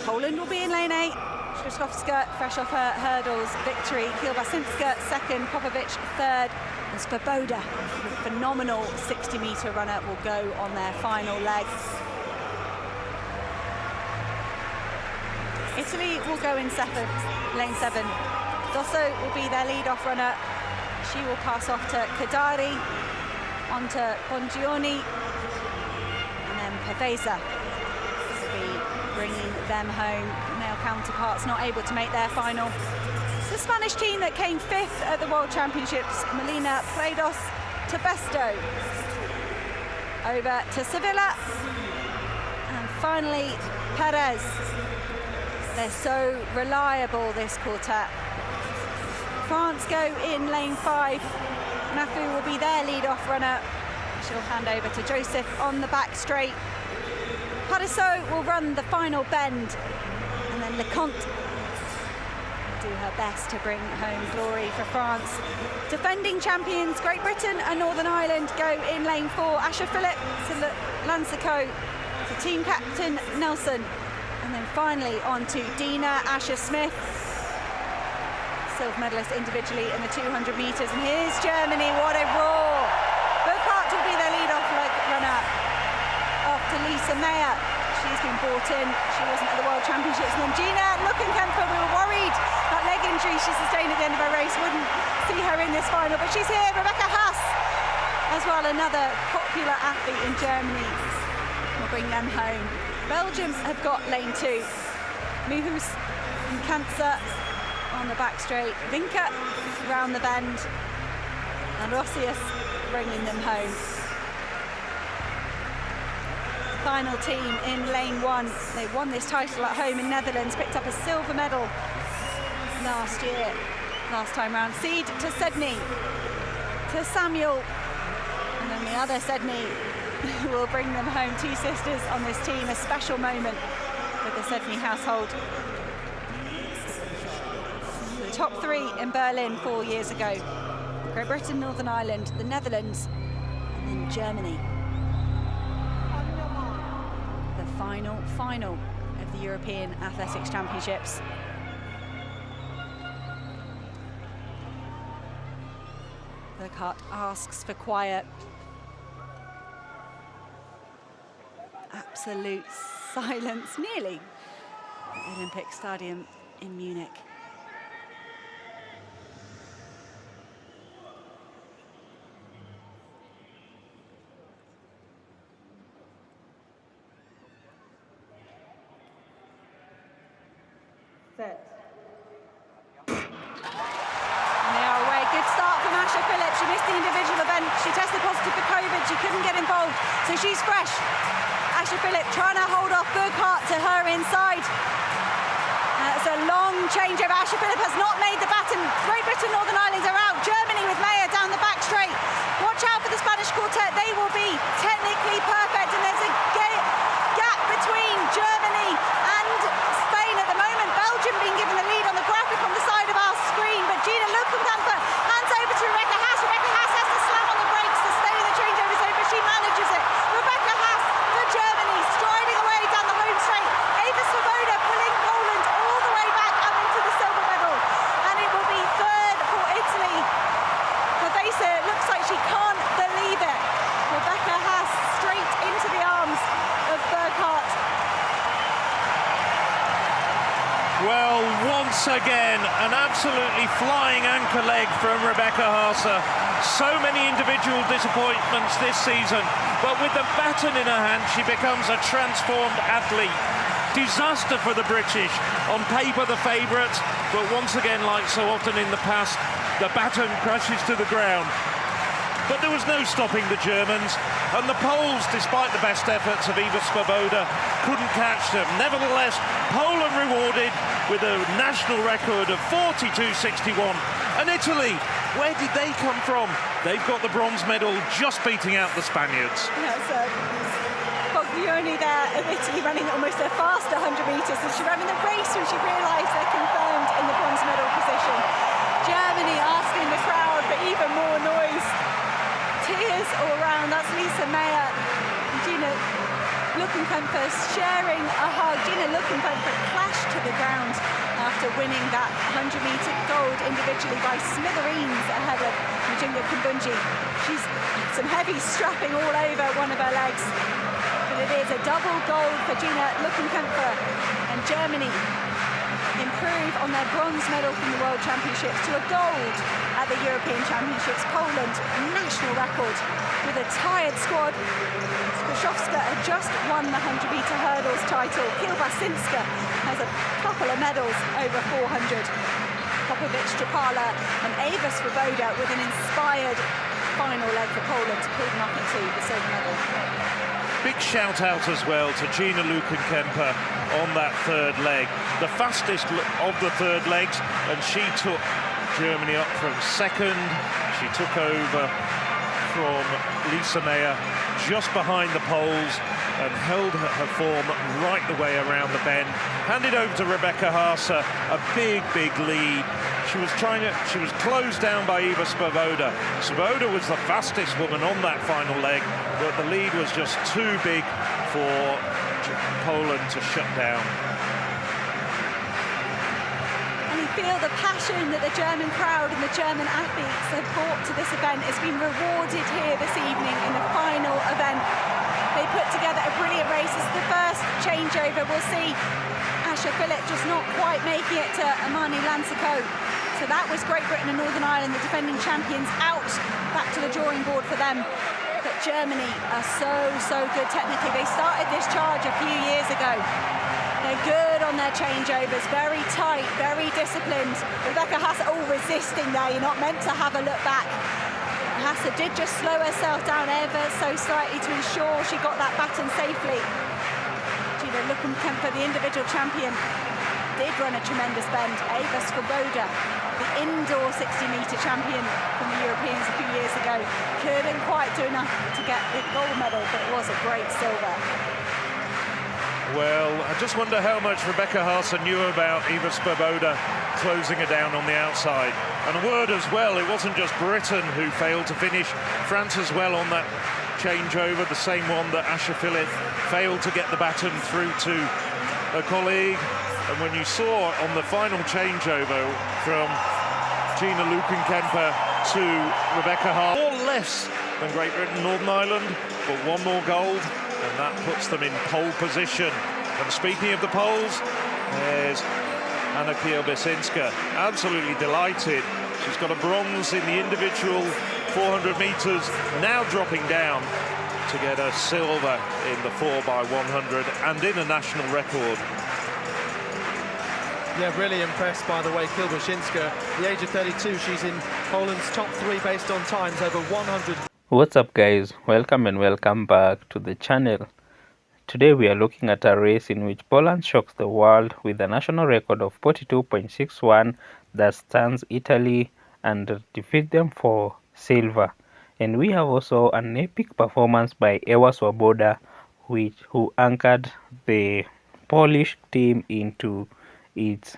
Poland will be in lane 8. Szyszkowska, fresh off her hurdles victory. Kiełbasińska second, Popovic third, and Swoboda, the phenomenal 60-metre runner, will go on their final leg. Italy will go in lane 7. Dosso will be their lead-off runner. She will pass off to Kadari, onto Bongiorni, and then Pavesa will be bringing them home. Male counterparts not able to make their final. The Spanish team that came 5th at the World Championships, Molina, Prados, Tabesto, over to Sevilla, and finally Perez. They're so reliable, this quartet. France go in lane 5. Nafu will be their lead-off runner. She'll hand over to Joseph on the back straight. Parisot will run the final bend, and then Leconte will do her best to bring home glory for France. Defending champions Great Britain and Northern Ireland go in lane 4. Asher Phillip to Lansico, to team captain Nelson, and then finally on to Dina Asher-Smith, silver medalist individually in the 200 metres. And here's Germany, what a roar! Burkhardt will be their lead-off runner after Lisa Meyer. She's been brought in, she wasn't at the World Championships. And then Gina Luckenkämper, we were worried that leg injury she sustained at the end of her race wouldn't see her in this final, but she's here. Rebecca Haas as well, another popular athlete in Germany, will bring them home. Belgium have got lane 2. Muhus and Kanzer on the back straight, Vinke round the bend, and Rossius bringing them home. Final team in lane 1. They won this title at home in Netherlands, picked up a silver medal last time round. Seed to Sedney, to Samuel, and then the other Sedney will bring them home. 2 sisters on this team, a special moment for the Sedney household. The top 3 in Berlin 4 years ago. Great Britain, Northern Ireland, the Netherlands, and then Germany. The final of the European Athletics Championships. Burkhardt asks for quiet. Absolute silence, nearly, at the Olympic Stadium in Munich. Set. And they are away. Good start from Asher Phillips. She missed the individual event. She tested positive for COVID. She couldn't get involved, so she's fresh. Asher Phillips trying to hold off Burkhardt to her inside. It's a long changeover. Asher Phillips has not made the baton. Great Britain, Northern Ireland are out. Germany with Meyer down the back straight. Watch out for the Spanish quartet. They will be technically perfect, and there's a gap between Germany and Spain at the moment. Belgium being given the lead on the graphic on the side of our screen, but Gina Luckenkämper hands over to Rebecca Haas. Rebecca Haas has to slam on the brakes to stay in the changeover zone, but she manages it. Rebecca Haas for Germany, striding away down the home straight. Ewa Swoboda pulling Poland all the way back up into the silver medal, and it will be 3rd for Italy. Pavesa looks like she can't believe it. Rebecca Haas straight into the arms of Burkhardt. Well, once again, an absolutely flying anchor leg from Rebecca Haase. So many individual disappointments this season, but with the baton in her hand, she becomes a transformed athlete. Disaster for the British, on paper the favourites, but once again, like so often in the past, the baton crashes to the ground. But there was no stopping the Germans, and the Poles, despite the best efforts of Ewa Swoboda, couldn't catch them. Nevertheless, Poland rewarded with a national record of 42.61. And Italy, where did they come from? They've got the bronze medal, just beating out the Spaniards. Bongiorni there of Italy running almost a faster 100 metres than she ran in the race when she realised they're confirmed in the bronze medal position. Germany asking the crowd for even more noise. Tears all around. That's Lisa Meyer and Gina Luckenkämper sharing a hug. Gina Luckenkämper winning that 100-metre gold individually by smithereens ahead of Mujinga Kimbunji. She's some heavy strapping all over one of her legs. But it is a double gold for Gina Lukenkemper, and Germany improve on their bronze medal from the World Championships to a gold at the European Championships. Poland, national record with a tired squad. Skrzydłowska had just won the 100-metre hurdles title. Kiełbasińska has a couple of medals over 400. Popovic, Strapala and Ewa Swoboda with an inspired final leg for Poland to pull them up into the silver medal. Big shout out as well to Gina Lukenkemper on that third leg, the fastest of the third legs, and she took Germany up from second. She took over from Lisa Meyer just behind the poles and held her form right the way around the bend. Handed over to Rebecca Haase, a big lead. She was closed down by Ewa Swoboda. Swoboda was the fastest woman on that final leg, but the lead was just too big for Poland to shut down. And you feel the passion that the German crowd and the German athletes have brought to this event has been rewarded here this evening in the final event. They put together a brilliant race. It's the first changeover. We'll see Asha Phillip just not quite making it to Amani Lansico. So that was Great Britain and Northern Ireland, the defending champions, out back to the drawing board for them. But Germany are so good technically. They started this charge a few years ago. They're good on their changeovers, very tight, very disciplined. Rebecca Haase, resisting there. You're not meant to have a look back. Haase did just slow herself down ever so slightly to ensure she got that baton safely. Gina Lukenkemper, the individual champion, did run a tremendous bend. Ewa Swoboda, the indoor 60-metre champion from the Europeans a few years ago, couldn't quite do enough to get the gold medal, but it was a great silver. Well, I just wonder how much Rebecca Haase knew about Ewa Swoboda closing her down on the outside. And a word as well, it wasn't just Britain who failed to finish. France as well on that changeover, the same one that Asha Phillip failed to get the baton through to a colleague. And when you saw on the final changeover from Gina Lukenkemper to Rebecca Haase, more less than Great Britain and Northern Ireland, but one more gold, and that puts them in pole position. And speaking of the poles, there's Anna Kiełbasińska, absolutely delighted. She's got a bronze in the individual 400 metres, now dropping down to get a silver in the 4x100 and in a national record. Yeah, really impressed by the way Kiełbasińska, the age of 32, she's in Poland's top 3 based on times over 100. What's up guys, welcome and welcome back to the channel. Today we are looking at a race in which Poland shocks the world with a national record of 42.61 that stands Italy and defeat them for silver. And we have also an epic performance by Ewa Swoboda, who anchored the Polish team into its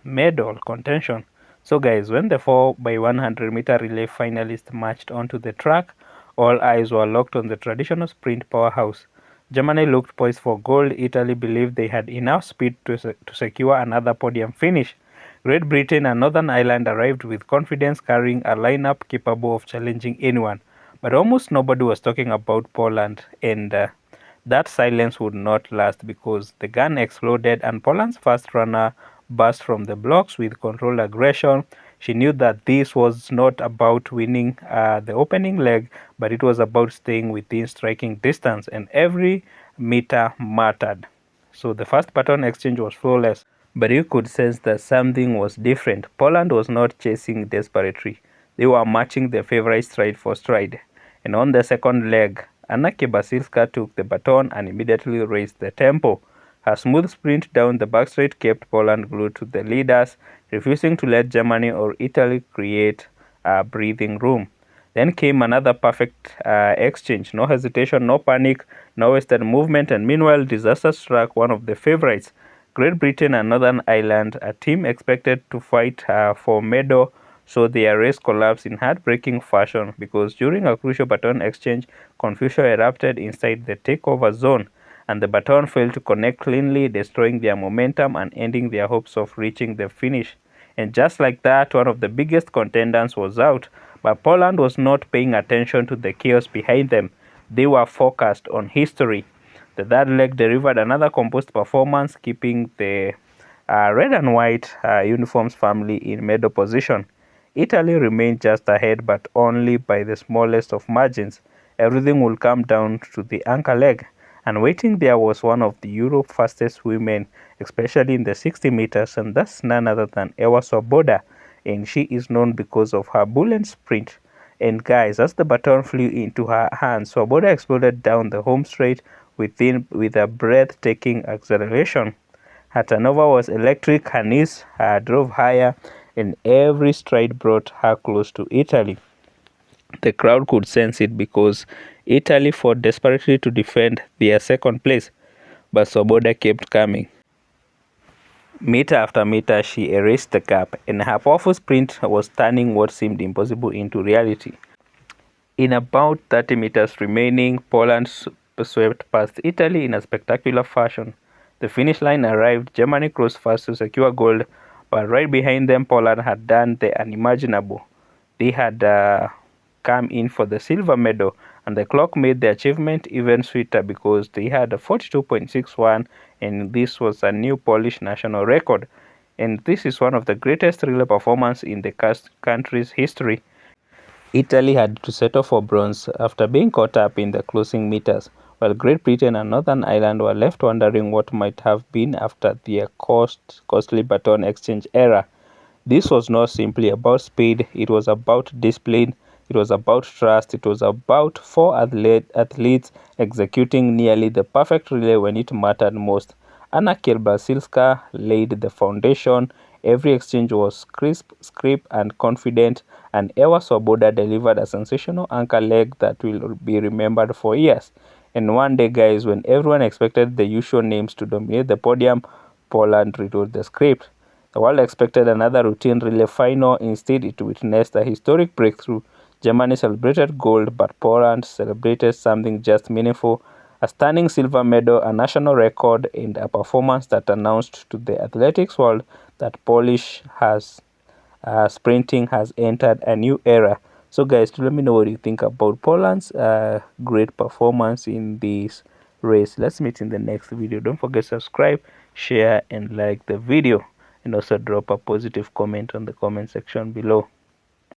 medal contention. So guys, when the 4x100 meter relay finalists marched onto the track, all eyes were locked on the traditional sprint powerhouse. Germany looked poised for gold. Italy believed they had enough speed to secure another podium finish. Great Britain and Northern Ireland arrived with confidence, carrying a lineup capable of challenging anyone. But almost nobody was talking about Poland, and that silence would not last because the gun exploded and Poland's fast runner burst from the blocks with controlled aggression. She knew that this was not about winning the opening leg, but it was about staying within striking distance, and every meter mattered. So the first baton exchange was flawless, but you could sense that something was different. Poland was not chasing desperately. They were matching their favorite stride for stride. And on the second leg, Anna Kiełbasińska took the baton and immediately raised the tempo. Her smooth sprint down the backstraight kept Poland glued to the leaders, refusing to let Germany or Italy create breathing room. Then came another perfect exchange. No hesitation, no panic, no wasted movement, and meanwhile disaster struck one of the favorites, Great Britain and Northern Ireland, a team expected to fight for medal, so their race collapsed in heartbreaking fashion because during a crucial baton exchange, confusion erupted inside the takeover zone. and the baton failed to connect cleanly, destroying their momentum and ending their hopes of reaching the finish. And just like that, one of the biggest contenders was out, but Poland was not paying attention to the chaos behind them. They were focused on history. The third leg delivered another composed performance, keeping the red and white uniforms firmly in medal position. Italy remained just ahead, but only by the smallest of margins. Everything will come down to the anchor leg, and waiting there was one of the Europe's fastest women, especially in the 60 meters, and that's none other than Ewa Swoboda, and she is known because of her bullet sprint. And guys, as the baton flew into her hands, Swoboda exploded down the home straight with a breathtaking acceleration. Her turnover was electric, her knees drove higher, and every stride brought her close to Italy. The crowd could sense it because Italy fought desperately to defend their second place, but Swoboda kept coming. Meter after meter, she erased the gap, and her powerful sprint was turning what seemed impossible into reality. In about 30 meters remaining, Poland swept past Italy in a spectacular fashion. The finish line arrived, Germany crossed first to secure gold, but right behind them, Poland had done the unimaginable. They had come in for the silver medal, and the clock made the achievement even sweeter because they had a 42.61, and this was a new Polish national record. And this is one of the greatest relay performances in the country's history. Italy had to settle for bronze after being caught up in the closing meters, while Great Britain and Northern Ireland were left wondering what might have been after their costly baton exchange era. This was not simply about speed, it was about discipline, it was about trust, it was about four athletes executing nearly the perfect relay when it mattered most. Anna Kiełbasińska laid the foundation. Every exchange was crisp, and confident, and Ewa Swoboda delivered a sensational anchor leg that will be remembered for years. And one day, guys, when everyone expected the usual names to dominate the podium, Poland rewrote the script. The world expected another routine relay final. Instead, it witnessed a historic breakthrough. Germany celebrated gold, but Poland celebrated something just meaningful: a stunning silver medal, a national record, and a performance that announced to the athletics world that Polish sprinting has entered a new era. So guys, let me know what you think about Poland's great performance in this race. Let's meet in the next video. Don't forget to subscribe, share, and like the video, and also drop a positive comment on the comment section below.